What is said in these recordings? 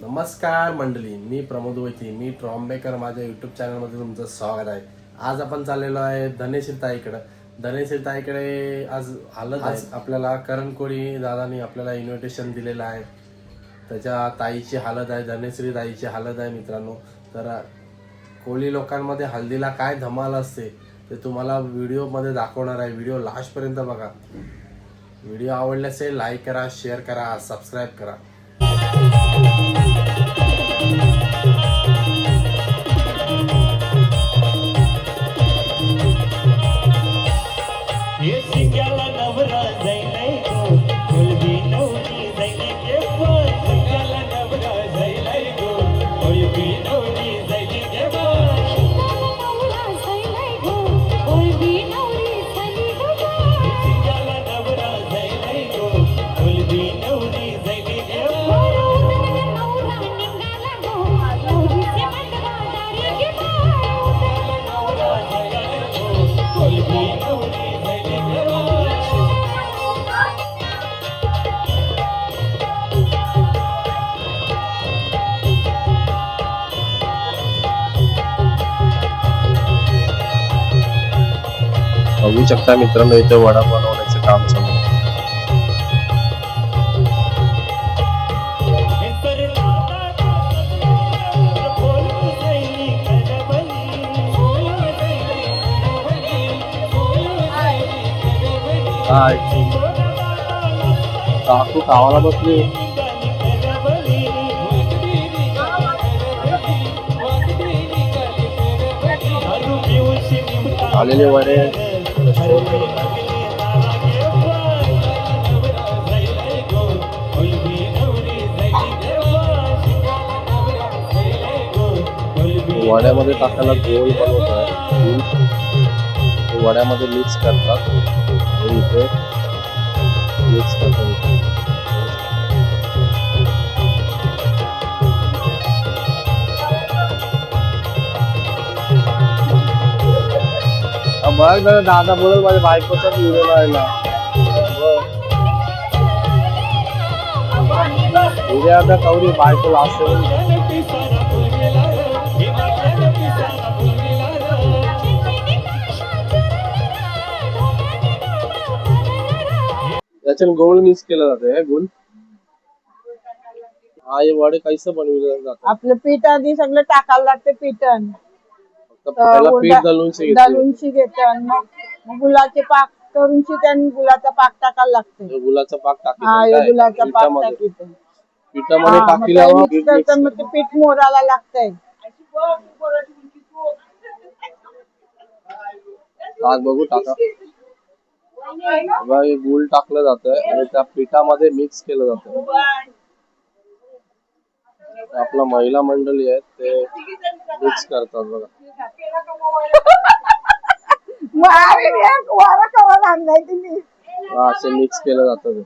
नमस्कार मंडळी, मी प्रमोद वैती, मी ट्रॉम्बेकर माझ्या यूट्यूब चॅनलमध्ये तुमचं स्वागत आहे. आज आपण चाललेलो आहे धनेश्री ताईकडे. धनेश्री ताईकडे आज आलं आहे. आपल्याला करण कोळी दादानी आपल्याला इन्व्हिटेशन दिलेलं आहे. त्याच्या ताईची हालत आहे, धनेश्री ताईची हालत आहे मित्रांनो. तर कोळी लोकांमध्ये हल्दीला काय धमाल असते ते तुम्हाला व्हिडिओमध्ये दाखवणार आहे. व्हिडिओ लास्टपर्यंत बघा. व्हिडिओ आवडल्यास असेल लाईक करा, शेअर करा, सबस्क्राईब करा. बघू शकता मित्रांनो, इथे वडा बनवण्याचं काम चालू आहे. काकू खावाला बसली. आलेले वडे वड्यामध्ये टाकायला गोल बनवत आहे. वड्यामध्ये मिक्स करतात आणि इथे मिक्स करतात. बघ दादा बोलत माझ्या बायकोचा व्हिडिओ राहिला. उद्या आता कवरी बायकोला असेल. त्याच्याने गोल मिक्स केलं जाते. गोल हा हे वडे कैसे बनवले जातात? आपलं पीठ आधी सगळं टाकायला लागते. पिठण पीठ दलूनशी घेते, मग गुलाचे पाक करून त्याने गुलाचा पाक टाकायला लागते. गुलाचा पाक गुलाचा पाक टाकीत पिठामध्ये टाकल्यावर मग ते पीठ मोराला लागतंय. बघू टाका. हे गुळ टाकलं जातंय आणि त्या पिठामध्ये मिक्स केलं जातं. आपला महिला मंडळी आहेत ते मिक्स करतात बघा. असे मिक्स केलं जातं.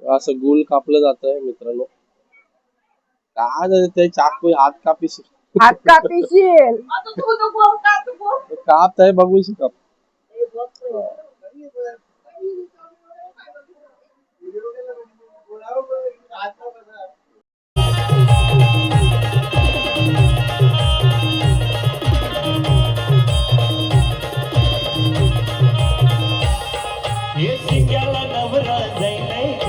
असं गुल कापलं जात आहे मित्रांनो. काय ते चाकू हात कापीशील काप आहे बघू शकता.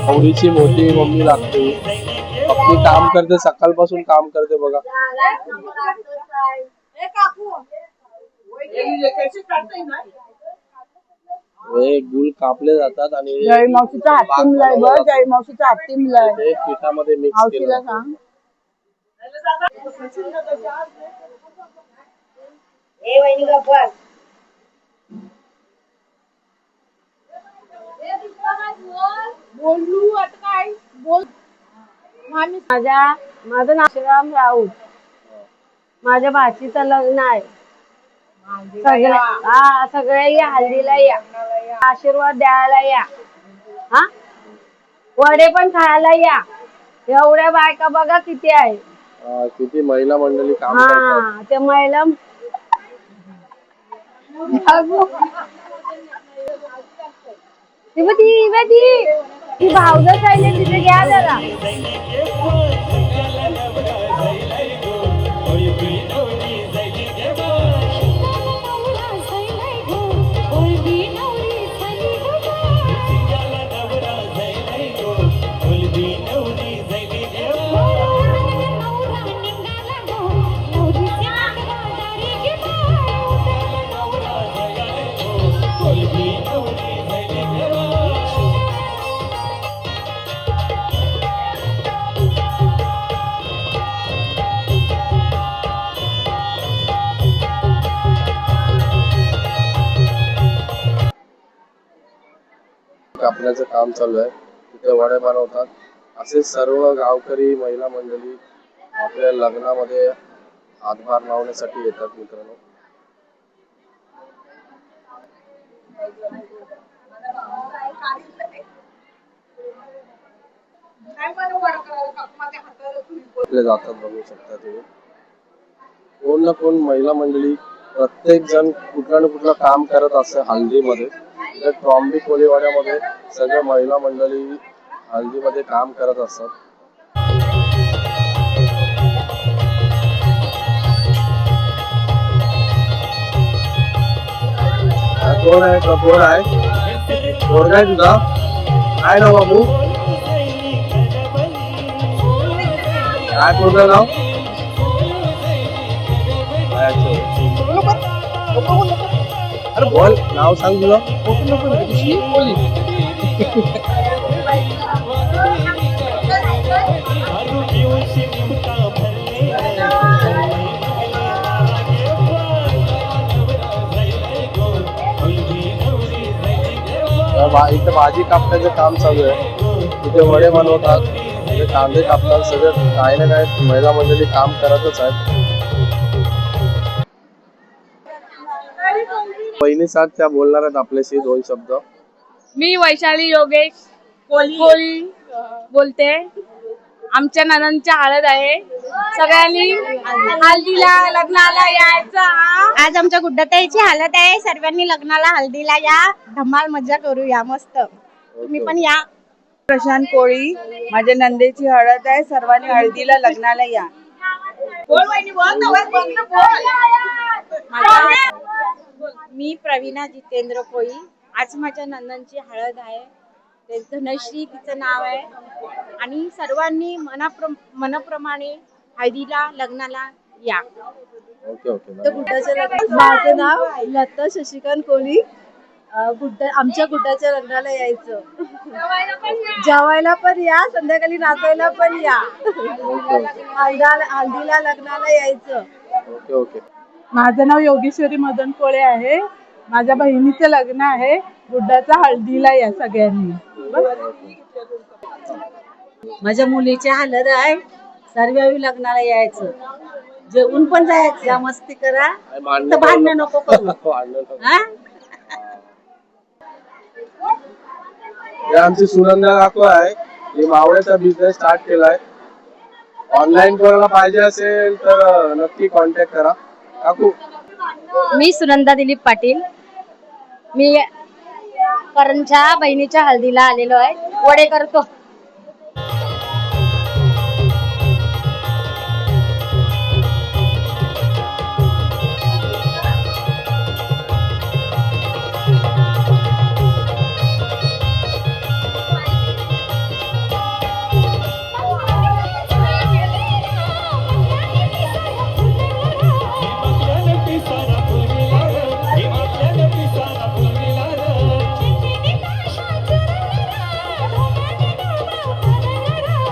आवडीची मोठी मम्मी लागते. आपली काम करते, सकाळपासून काम करते बघा. गुल कापले जातात आणि जय मावशीचा हातीमलाय बघ. जय मावशीचा हातीमलाय ते पिठामध्ये मिक्स केलं सांग. बोलू आता काय बोल. माझं नाव श्रीराम राऊत. माझ्या भाचीचं लग्न आहे. सगळे या हल्दीला या, आशीर्वाद द्यायला या. हा वडे पण खायला या. एवढ्या बायका बघा किती आहे. किती महिला मंडळी काम करतात. हा ते महिला ती भावजच राहिले तिथे घ्या जरा. कापण्याचं काम चालू आहे. तिथे वडे बनवतात. असे सर्व गावकरी महिला मंडळी आपल्या लग्नामध्ये हातभार लावण्यासाठी येतात मित्रांनो. जातात बघू शकता तुम्ही. कोण ना कोण महिला मंडळी प्रत्येक जण कुठलं ना कुठलं काम करत असते हल्दीमध्ये. तर ट्रॉम्बी कोळीवाड्यामध्ये सगळ्या महिला मंडळी हल्दीमध्ये काम करत असतात. कोण आहे का कोण आहे कोण आहे तुझा काय नाव बाबू काय पूर्ण नाव अरे बोल नाव सांग तुला. इथे भाजी कापण्याचं काम चालू आहे. तिथे वडे बनवतात, तिथे कांदे कापतात. सगळे काही ना काही महिला मंडळी काम करतच आहेत. बहिणी साथ त्या बोलणार आहेत आपल्याशी दोन शब्द. मी वैशाली योगेश कोळी बोलते. आमच्या ननंदची हळद आहे. सगळ्यांनी हल्दीला लग्नाला यायचं. आज आमच्या गुड्डाताईची हालत आहे. सर्वांनी लग्नाला हल्दीला या, धमाल मजा करूया मस्त. तुम्ही पण या. प्रशांत कोळी माझ्या नंदेची हळद आहे. सर्वांनी हळदीला लग्नाला या. मी प्रवीणा जितेंद्र कोळी. आज माझ्या नंदनची हळद आहे. ते धनश्री तिचं नाव आहे. आणि सर्वांनी मनाप्रमाणे हळदीला लग्नाला या. Okay okay. माझं नाव लता शशिकांत कोळी. आमच्या गुड्डाच्या लग्नाला यायचं. जेवायला पण या, संध्याकाळी नाचायला पण या. हल्दीला लग्नाला यायचं. Okay okay. माझं नाव योगेश्वरी मदन कोळे आहे. माझ्या बहिणीचं लग्न आहे. गुड्डाचा हळदीला या सगळ्यांनी. माझ्या मुलीची हालत आहे. सर्व लग्नाला यायचं. जेवून पण जायचं. या मस्ती करा, भांडण नको करू. आमची सुनंदा काकू आहे. ही मावळ्याचा बिझनेस स्टार्ट केलाय. ऑनलाईन कोणाला पाहिजे असेल तर नक्की कॉन्टॅक्ट करा. काकू मी सुनंदा दिलीप पाटील. मी करणच्या बहिणीच्या हल्दीला आलेलो आहे. वडे करतो.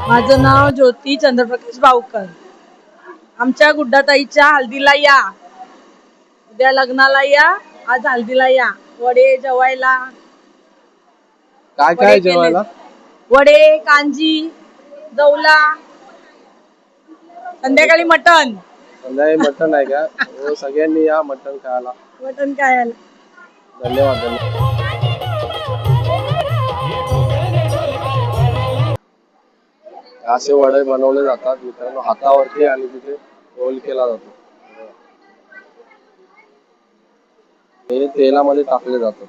माझं नाव ज्योती चंद्रप्रकाश भाऊकर. आमच्या गुड्डाताईच्या हल्दीला या. उद्या लग्नाला या, आज हल्दीला या. वडे जेवायला. काय काय जेवायला? वडे, कांजी, जवला, संध्याकाळी मटण. संध्याकाळी मटण आहे का? हो, सगळ्यांनी या मटण खायला. मटण खायला. धन्यवाद धन्यवाद. असे वडे बनवले जातात मित्रांनो हातावरती आणि तिथे रोल केला जातो. हे तेलामध्ये टाकले जातात.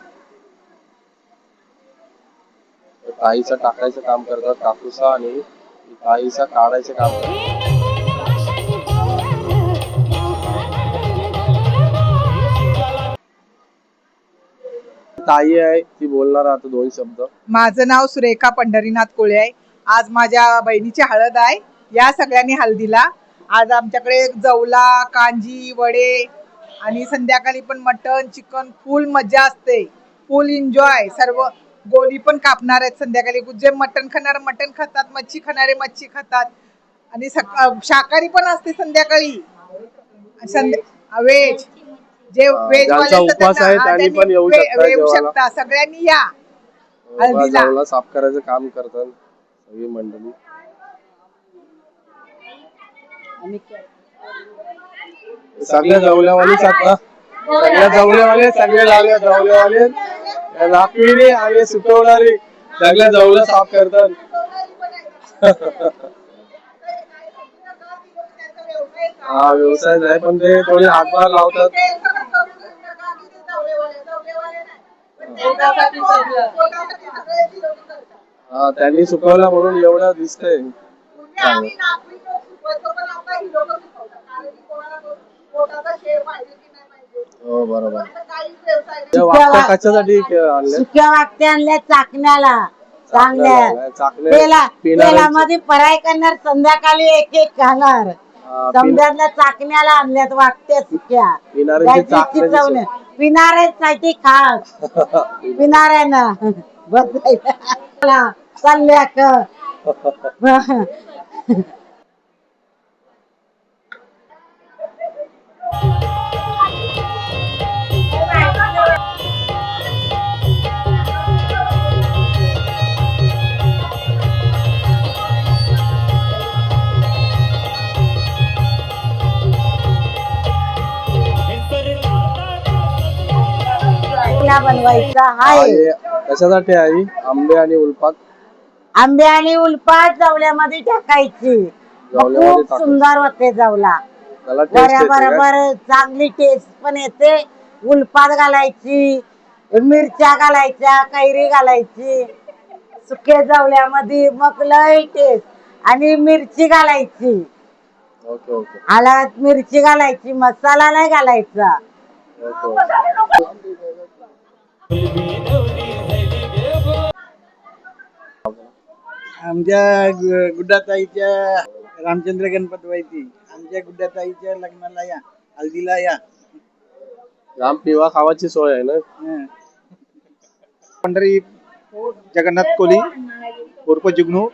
काहीचा टाकायचं काम करतात कापूसा आणि काहीचा काढायचं काम करतात. ताई आहे ती बोलणार आता 2 शब्द. माझं नाव सुरेखा पंढरीनाथ कोळे आहे. आज माझ्या बहिणीची हळद आहे. या सगळ्यांनी हळदीला. आज आमच्याकडे जवला, कांजी, वडे आणि संध्याकाळी पण मटन, चिकन, फुल मजा असते. फुल एन्जॉय. सर्व गोली पण कापणार आहेत संध्याकाळी. जे मटन खाणार मटन खातात, मच्छी खाणारे मच्छी खातात आणि शाकाहारी पण असते संध्याकाळी. व्हेज जे व्हेज ज्यांचा उपवास आहे त्यांनी पण येऊ शकता. सगळ्यांनी या हळदीला. जवला साफ करायचं काम करतात सगळी मंडळी. सगळ्या जवल्यावालीच आता सगळ्या जवल्यावाले सगळे लावले जवल्यावाले लाकडी आणि सुकवणारी सगळ्या जवल्या साफ करतात. हा व्यवसाय आहे पण ते थोडे हातभार लावतात. हा त्यांनी सुकवला म्हणून एवढं दिसतंय. हो बरोबर. कशासाठी आणले? सुक्या वाकट्या आणल्या चाकण्याला चांगल्या तेलामध्ये फ्राय करणार. संध्याकाळी एक एक खाणार. समजायला चाकण्याला आणल्यात वाकट्या सुक्या. पिणाऱ्यांसाठी खास पिणाऱ्यांना बसायला चालल्या बनवायचा आहे. कशासाठी आई? आंबे आणि उल्पात. आंबे आणि उल्पात जवल्यामध्ये टाकायची. खूप सुंदर होते जवला. बरोबर चांगली टेस्ट पण येते. उल्पात घालायची, मिरच्या घालायच्या, कैरी घालायची सुक्या जवल्यामध्ये. मग लय टेस्ट. आणि मिरची घालायची. हळद मिरची घालायची. मसाला नाही घालायचा. आमच्या गुड्डाताईच्या रामचंद्र गणपत व्हायची. आमच्या गुड्डाताईच्या लग्नाला या, हल्दीला या. राम पिवा खावाची सोय आहे ना. पंढरी जगन्नाथ कोली उर्फ जुगनू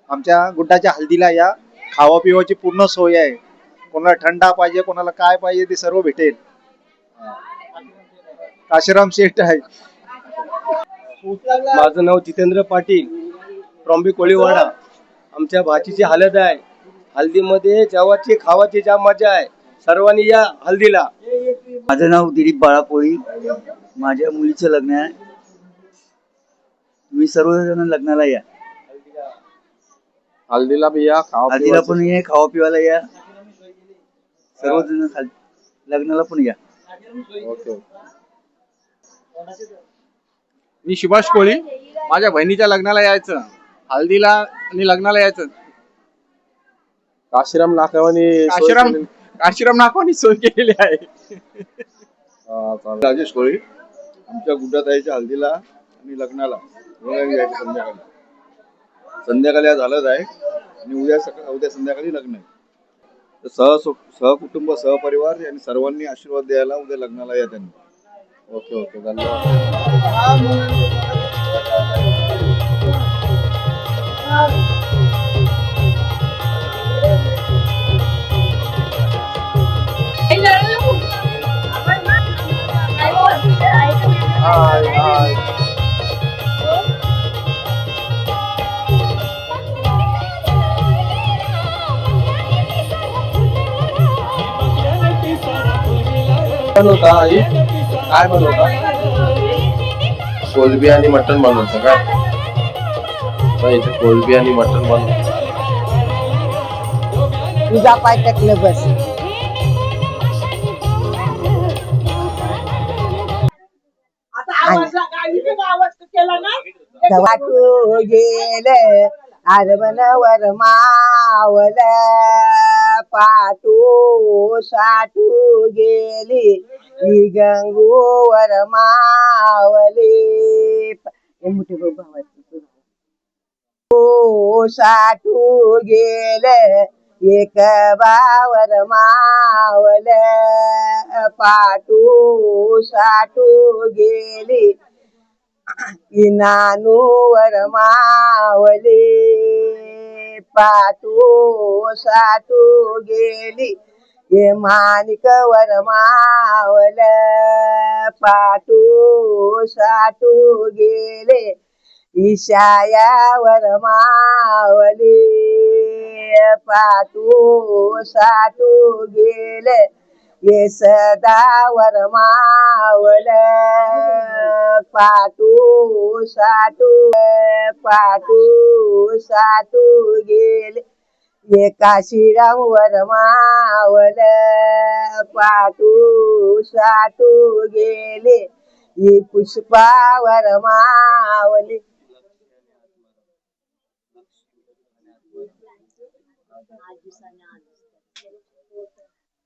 आमच्या गुड्डाच्या हल्दीला या. खावा पिवाची पूर्ण सोय आहे. कोणाला थंडा पाहिजे, कोणाला काय पाहिजे ते सर्व भेटेल. काशीराम शेठ आहे. माझं नाव जितेंद्र पाटील, ट्रॉम्बे कोळीवाडा. आमच्या भाचीची हळद आहे. हल्दीमध्ये जेवाची खावाची जाम मजा आहे. सर्वांनी या हल्दीला. माझं नाव दिलीप बाळापोळी. माझ्या मुलीचं लग्न आहे. तुम्ही सर्वजण लग्नाला या. हल्दीला बी या, हल्दीला पण या, खावा पिवायला या. सर्वजण लग्नाला पण या. ओके. मी सुभाष कोळी. माझ्या बहिणीच्या लग्नाला यायचं, हल्दीला आणि लग्नाला यायचं. काशीराम नाकावानी काशीराम नाकावानी सोय केलेली आहे. राजेश कोळी. आमच्या गुड्डाताईच्या हल्दीला आणि लग्नाला यायचं संध्याकाळी आज हळद आहे आणि उद्या संध्याकाळी लग्न आहे. तर सहकुटुंब सहपरिवार आणि सर्वांनी आशीर्वाद द्यायला उद्या लग्नाला या त्यांनी. ओके ओके धन्यवाद. बनवता आई? काय बनवता? कोलबी आणि मटण बनवतं काय? इथे कोलबी आणि मटण बनवतं. तुझा पाय टेकलं बस. वाटू गेले आरवनवर मावल पाटू साठू गेली ही गंगूवर मावली. मोठे भावाची साठू गेले एक बावर मावल पाटू साठू गेली नानूवर मावली. पाटू साठू गेली ये माणिकवर मावल पाटू साठू गेले ईशायावर मावली. पाटू साठू गेले ये सदावर मावल पाटू साठू गेले ये काशीरामवर मावल पाटू साठू गेले ये पुष्पावर मावली.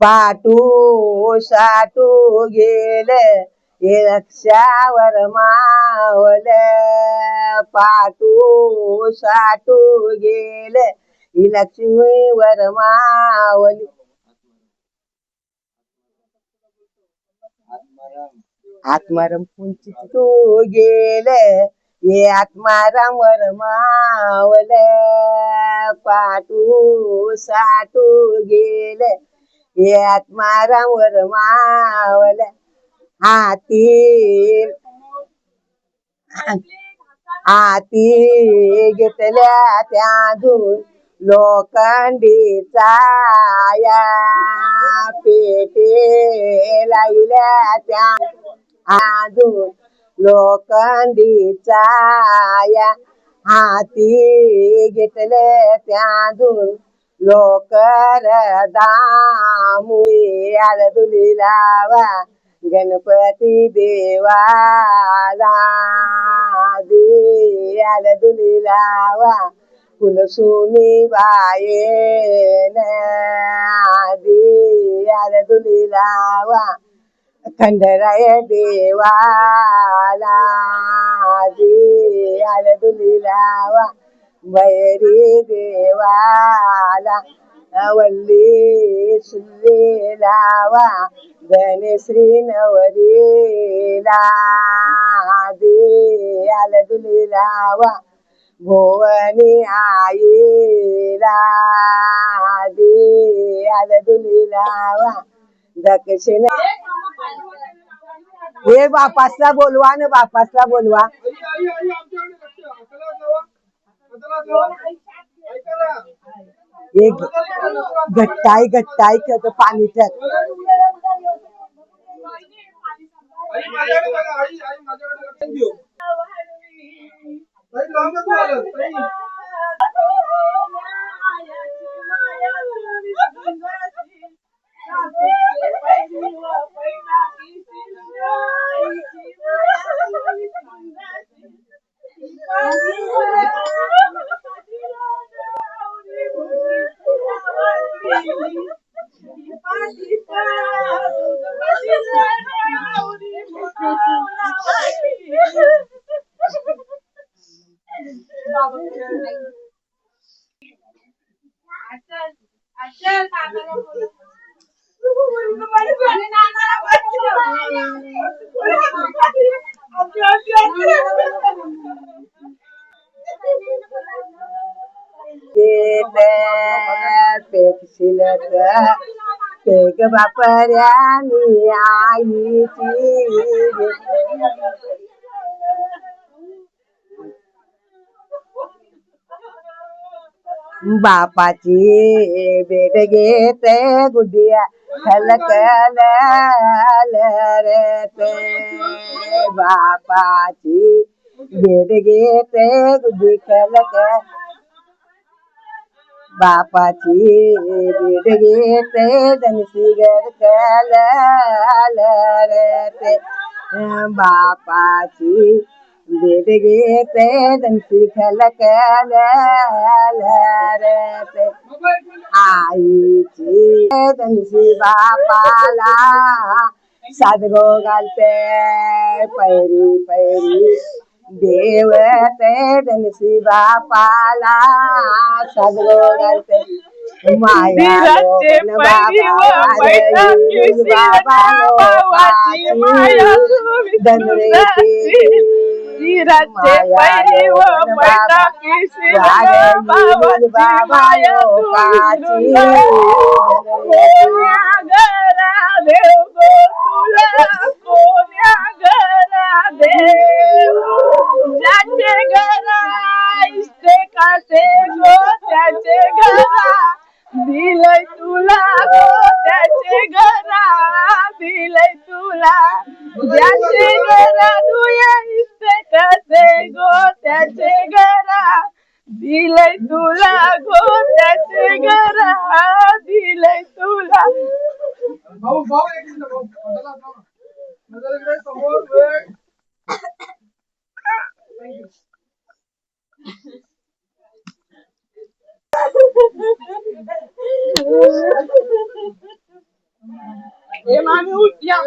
पाटू साठू गेले ये रक्षावर मावल पाटू साठू गेले ही लक्ष्मीवर मावली. आत्माराम पुंची तू गेले ये आत्मारामवर मावल पाटू साठू गेले ये आत्मारामवर मावल. हाती घेतल्या त्यातून लोखंडीचा या पेटे लायल्या त्या अजून लोखंडीचा या हाती घेतले त्यातून लोकर दामुळे आलदुली लावा गणपती देवाला दे आलदुली लावा कुलसुमी बायेन दे आलदुली लावा खंडराय देवाला दे आलदुली लावा बैरी देवाला वल्ली सुल्ली लावा धनश्री नवरीला दे आलदुली लावा भुवनी आईला दे आलदुली लावा दक्षिण. हे बापासला बोलवा न बापासला बोलवा. एक घट्टाई खेळतो पाणी त्यात. पेग बापऱ्यानी आईची बापाची बेड घेते गुडिया खलकल रे बापाची बेड घेते गुडी खलक बापाची बीड घेते धनसी गरकल ते बापाची बीड घेते धनसी खलकल ते आईची धनसी बापाला साधगो घालते पैरी पैरी देव ते धनसी बापाला साधगो घालते माया लोकन बाबा लोकाची धनरेची माया लोकन बाबा लोकाची ज्याचे घरा इष्टे कासे गो त्याचे घरा दिलय तुला गो त्याचे घरा दिलय तुला ज्याचे घरा तुया इष्टे कासे गो त्याचे घरा दिलय तुला गो त्याचे घरा दिलय तुला हे मामी उठ्या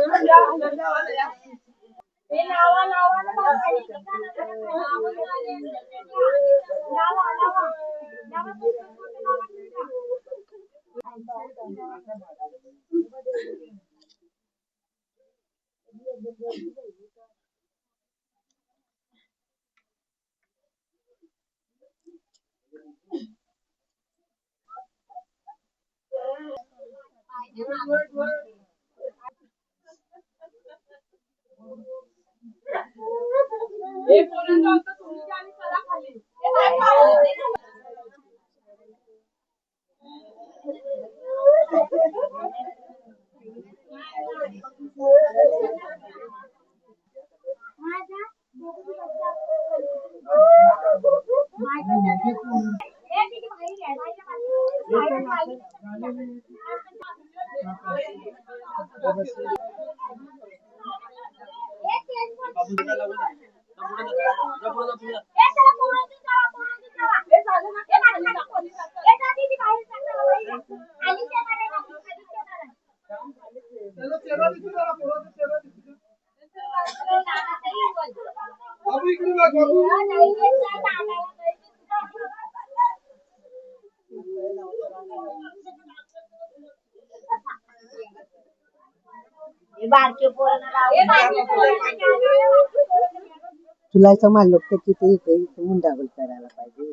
तुला इथं मानलं तर किती इथे मुंडावल करायला पाहिजे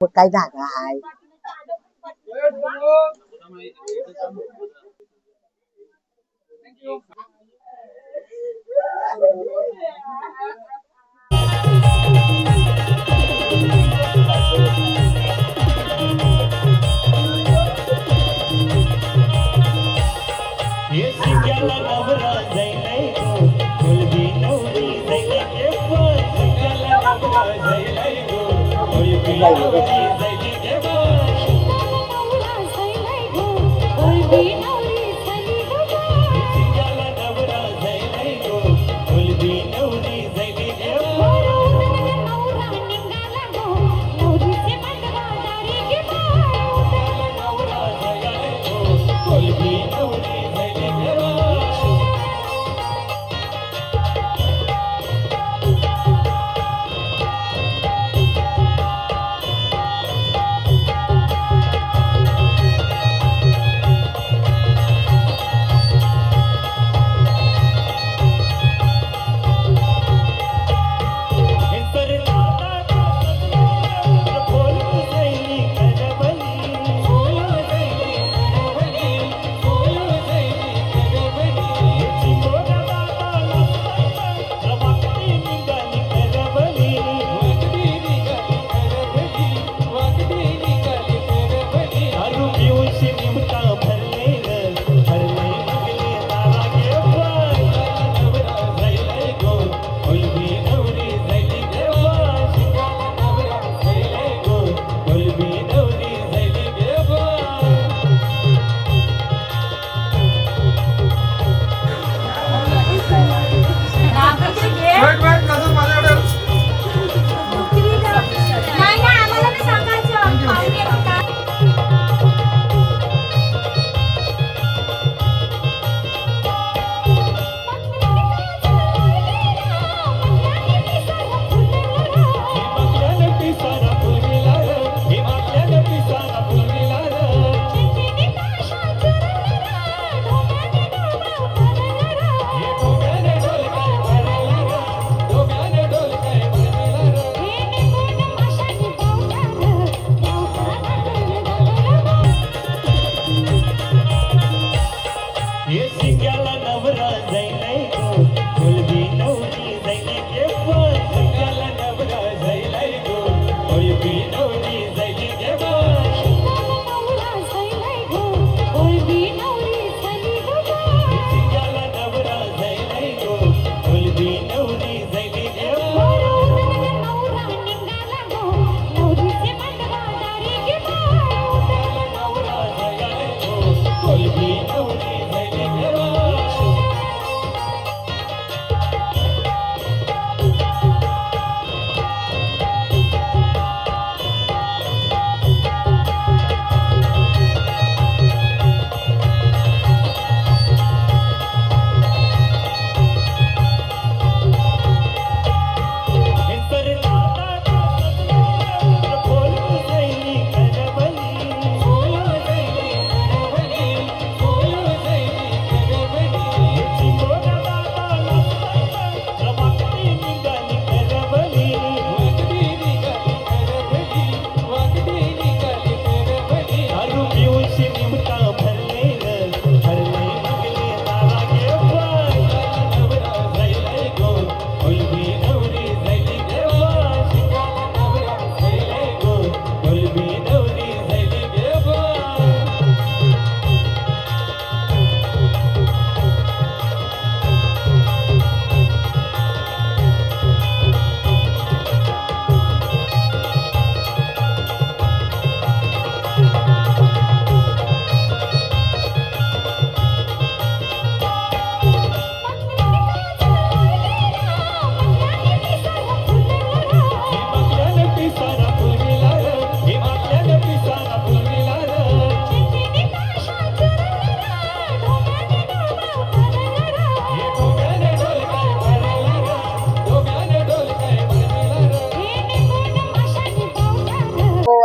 मग काय जागा आहे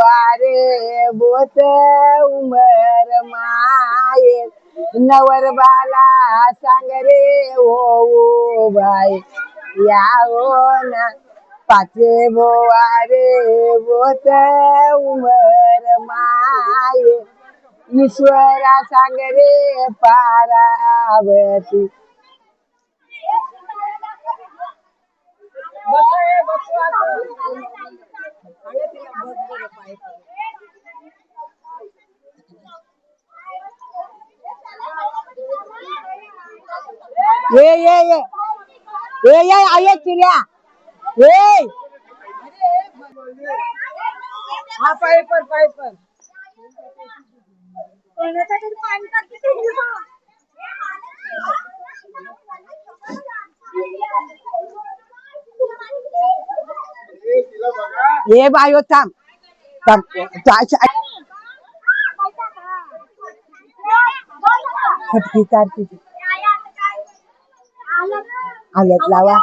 वारे बोत उमर माये नवर बाला सांग रे ओ बाई या ना पाचे बोवारे बोत उमर माये ईश्वरा सांग रे पारावती ये आये चिड़िया ये हाँ पाइपर ये बायो थांब खटकी काढते आल्यात लावा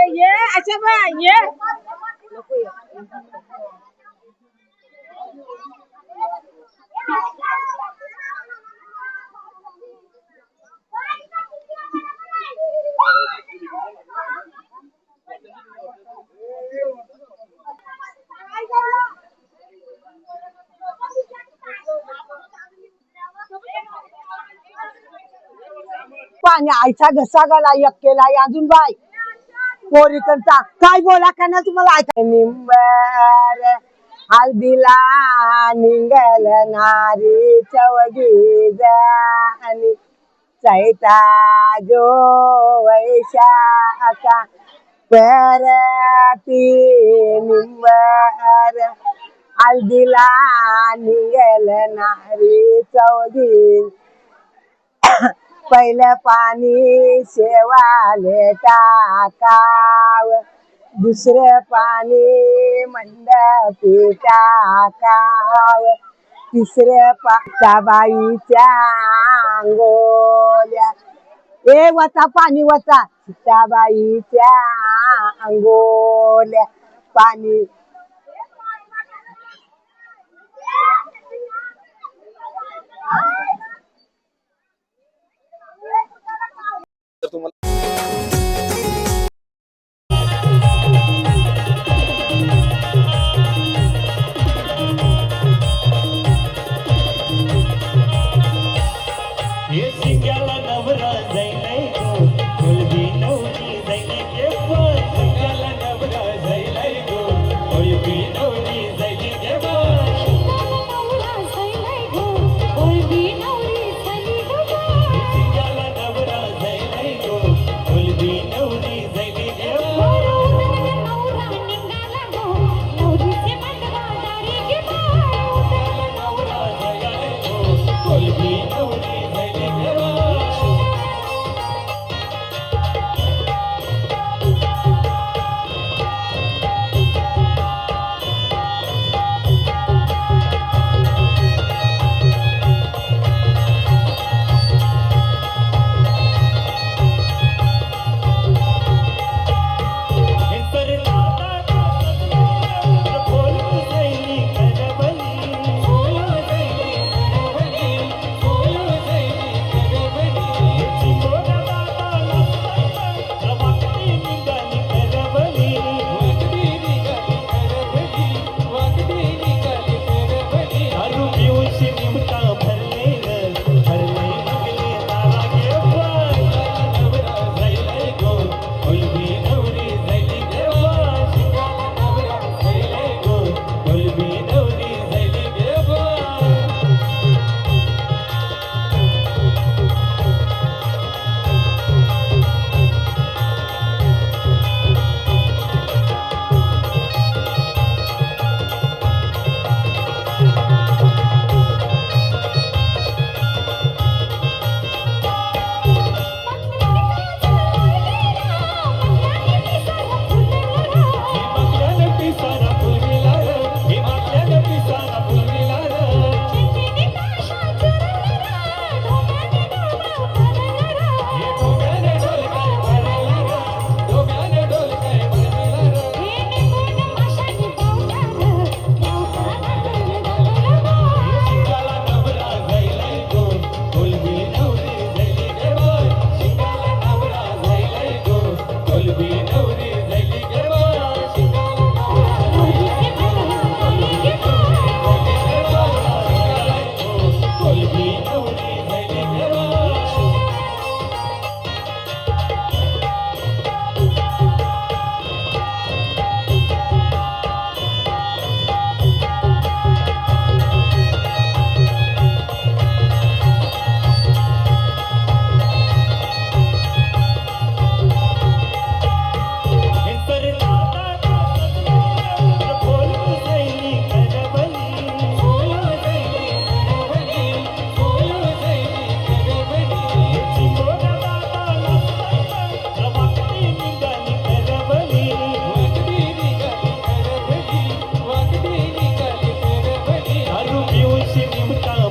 ये अच्छा बा ये पाणी आईचा घसा गाला केला अजून बाय पोरी करता काय बोला का ना तुम्हाला ऐका निंबर हळदीला निंगल नारी चवगी जानी चैता जो वैशाखा परती निंबर हळदीला निंगल नारी चवगी पहिलं पाणी शेवाले टाकाव दुसरं पाणी मंडपी टाकाव तिसरं सीताबाईच्या अंगोल्या ए वता पाणी वता सीताबाईच्या अंगोल्या पाणी नेमका